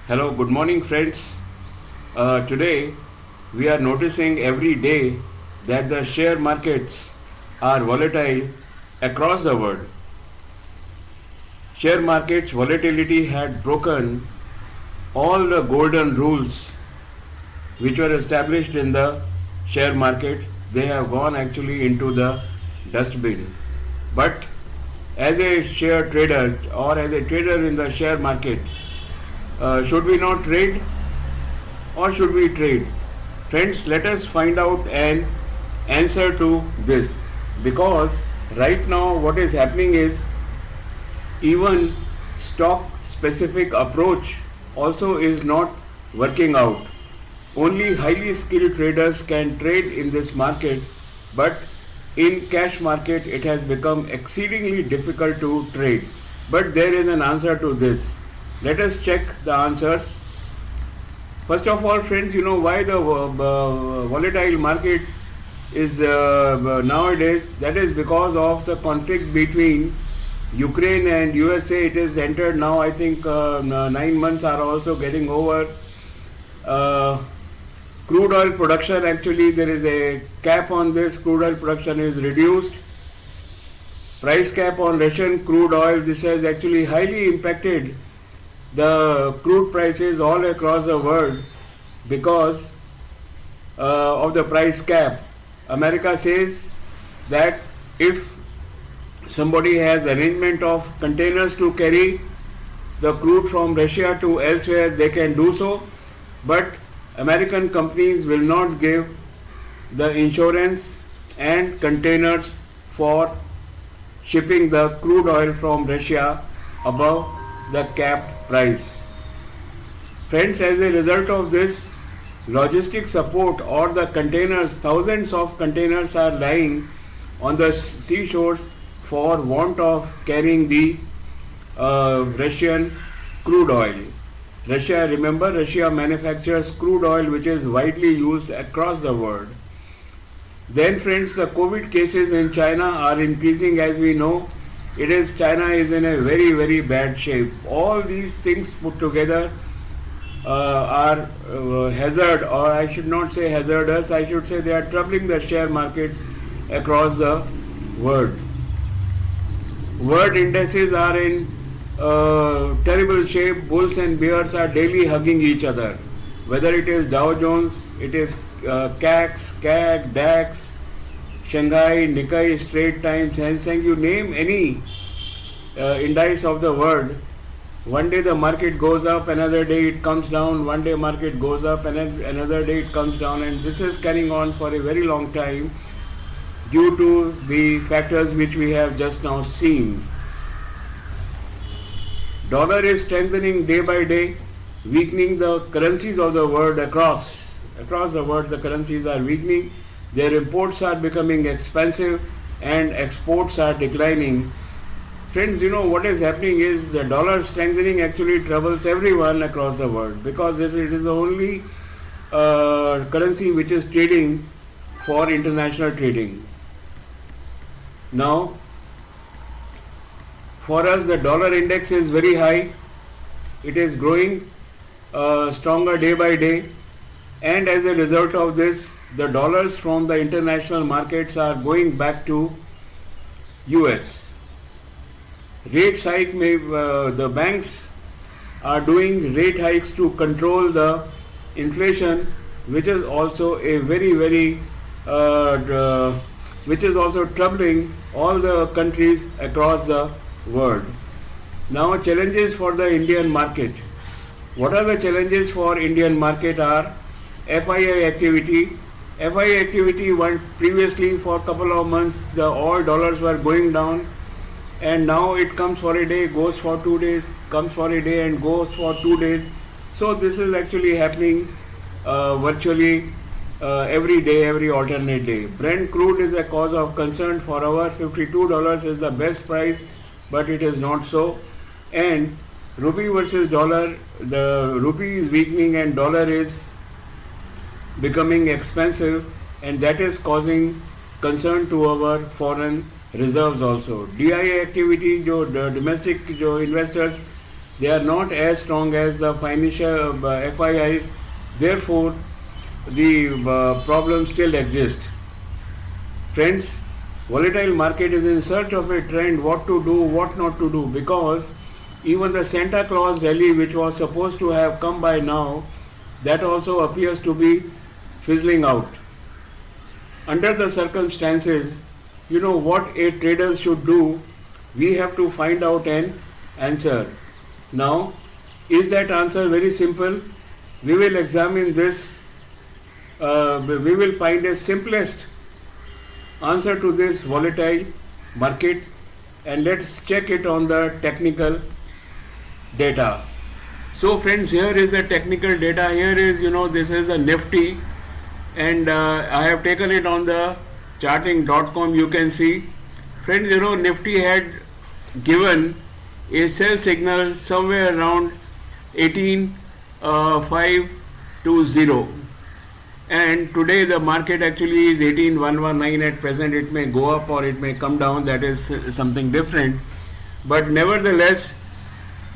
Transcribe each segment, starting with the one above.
Hello, good morning friends. Today we are noticing every day that the share markets are volatile across the world. Share markets volatility had broken all the golden rules which were established in the share market. They have gone actually into the dustbin. But as a share trader or as a trader in the share market, should we not trade or should we trade? Friends, let us find out an answer to this, because right now what is happening is even stock specific approach also is not working out. Only highly skilled traders can trade in this market, but in cash market it has become exceedingly difficult to trade. But there is an answer to this. Let us check the answers. First of all, friends, you know why the volatile market is nowadays? That is because of the conflict between Ukraine and USA. It is entered now, I think 9 months are also getting over. Crude oil production, actually there is a cap on this. Crude oil production is reduced. Price cap on Russian crude oil. This has actually highly impacted the crude prices all across the world because of the price cap. America says that if somebody has arrangement of containers to carry the crude from Russia to elsewhere, they can do so, but American companies will not give the insurance and containers for shipping the crude oil from Russia above the capped price. Friends, as a result of this, logistic support or the containers, thousands of containers are lying on the seashores for want of carrying the Russian crude oil. Russia manufactures crude oil which is widely used across the world. Then friends, the COVID cases in China are increasing. As we know, China is in a very, very bad shape. All these things put together are hazard, or I should not say hazardous, I should say they are troubling the share markets across the world. World indices are in terrible shape. Bulls and bears are daily hugging each other. Whether it is Dow Jones, it is CAC, DAX, Shanghai, Nikkei, Straits Times, Hang Seng, you name any indice of the world. One day the market goes up, another day it comes down, one day market goes up, and another day it comes down, and this is carrying on for a very long time due to the factors which we have just now seen. Dollar is strengthening day by day, weakening the currencies of the world across the world. The currencies are weakening. Their imports are becoming expensive and exports are declining. Friends, you know what is happening is the dollar strengthening actually troubles everyone across the world, because it is the only currency which is trading for international trading. Now, for us the dollar index is very high. It is growing stronger day by day, and as a result of this, the dollars from the international markets are going back to US. Rate hike the banks are doing rate hikes to control the inflation, which is also a very, very which is also troubling all the countries across the world. Now, challenges for the Indian market. What are the challenges for Indian market are FII activity. FII activity, previously for a couple of months all dollars were going down, and now it comes for a day, goes for 2 days, comes for a day and goes for 2 days. So this is actually happening virtually every day, every alternate day. Brent crude is a cause of concern for our $52 is the best price, but it is not so. And rupee versus dollar, the rupee is weakening and dollar is becoming expensive, and that is causing concern to our foreign reserves also. DIA activity, domestic investors They are not as strong as the financial FIIs. Therefore, the problem still exists. Friends, volatile market is in search of a trend, what to do, what not to do, because even the Santa Claus rally, which was supposed to have come by now, that also appears to be fizzling out. Under the circumstances, what a trader should do, we have to find out an answer. Now, is that answer very simple? We will examine this. We will find a simplest answer to this volatile market, and let's check it on the technical data. So friends, here is the technical data. Here is, this is the Nifty, and I have taken it on the charting.com. You can see, friends, Nifty had given a sell signal somewhere around 18,520, and today the market actually is 18,119 at present. It may go up or it may come down, that is something different, but nevertheless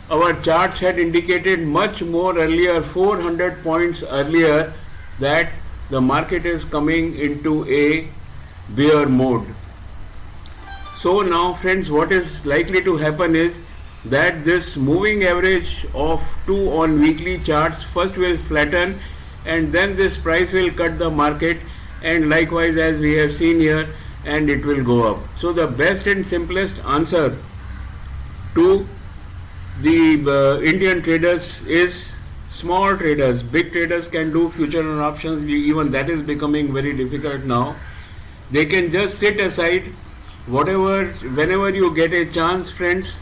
our charts had indicated much more earlier, 400 points earlier, that the market is coming into a bear mode. So now friends, what is likely to happen is that this moving average of 2 on weekly charts first will flatten, and then this price will cut the market, and likewise as we have seen here, and it will go up. So the best and simplest answer to the Indian traders is small traders. Big traders can do future and options, even that is becoming very difficult now. They can just sit aside, whenever you get a chance, friends,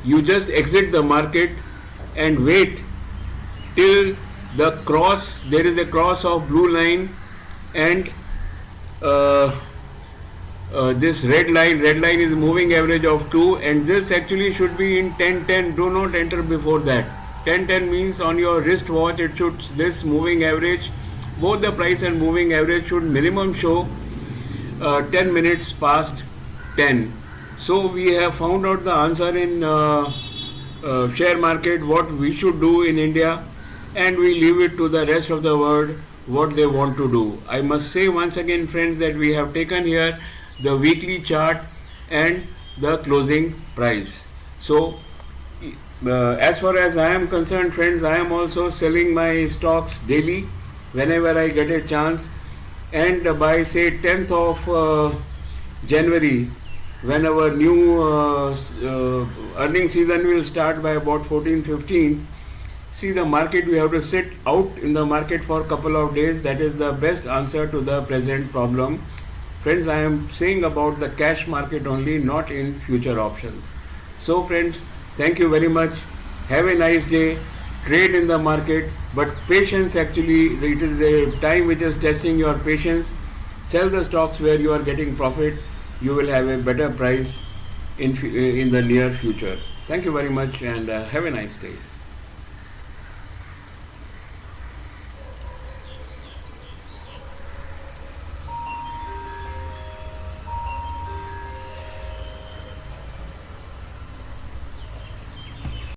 you just exit the market and wait till the cross, there is a cross of blue line and this red line is moving average of 2, and this actually should be in 10-10. Do not enter before that. 10-10 means on your wristwatch it should, this moving average, both the price and moving average should minimum show 10 minutes past 10. So we have found out the answer in share market, what we should do in India, and we leave it to the rest of the world what they want to do. I must say once again, friends, that we have taken here the weekly chart and the closing price. So as far as I am concerned, friends, I am also selling my stocks daily whenever I get a chance, and by say 10th of January, when our new earning season will start by about 14-15th, see the market, we have to sit out in the market for a couple of days. That is the best answer to the present problem. Friends, I am saying about the cash market only, not in future options. So friends, thank you very much. Have a nice day. Trade in the market, but patience, actually it is a time which is testing your patience. Sell the stocks where you are getting profit. You will have a better price in the near future. Thank you very much, and have a nice day.